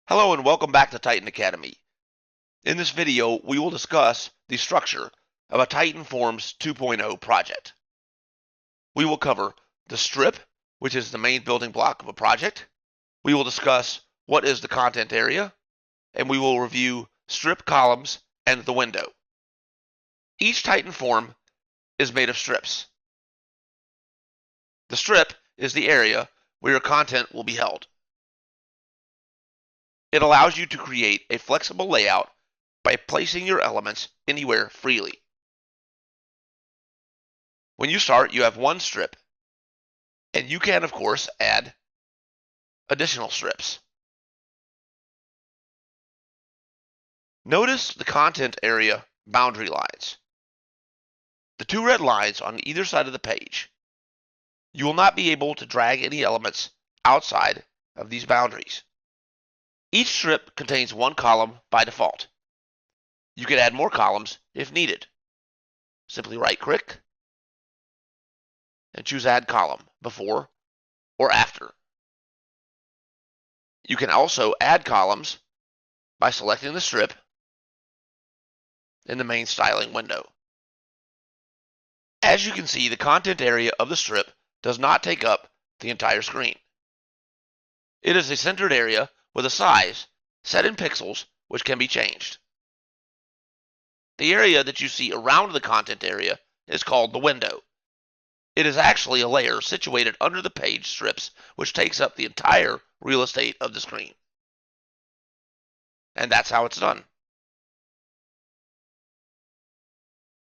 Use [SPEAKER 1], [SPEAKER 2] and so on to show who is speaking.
[SPEAKER 1] Hello and welcome back to Titan Academy. In this video, we will discuss the structure of a Titan Forms 2.0 project. We will cover the strip, which is the main building block of a project. We will discuss what is the content area, and we will review strip columns and the window. Each Titan form is made of strips. The strip is the area where your content will be held. It allows you to create a flexible layout by placing your elements anywhere freely. When you start, you have one strip, and you can, of course, add additional strips. Notice the content area boundary lines. The two red lines on either side of the page. You will not be able to drag any elements outside of these boundaries. Each strip contains one column by default. You can add more columns if needed. Simply right-click and choose Add Column before or after. You can also add columns by selecting the strip in the main styling window. As you can see, the content area of the strip does not take up the entire screen. It is a centered area with a size set in pixels which can be changed. The area that you see around the content area is called the window. It is actually a layer situated under the page strips which takes up the entire real estate of the screen. And that's how it's done.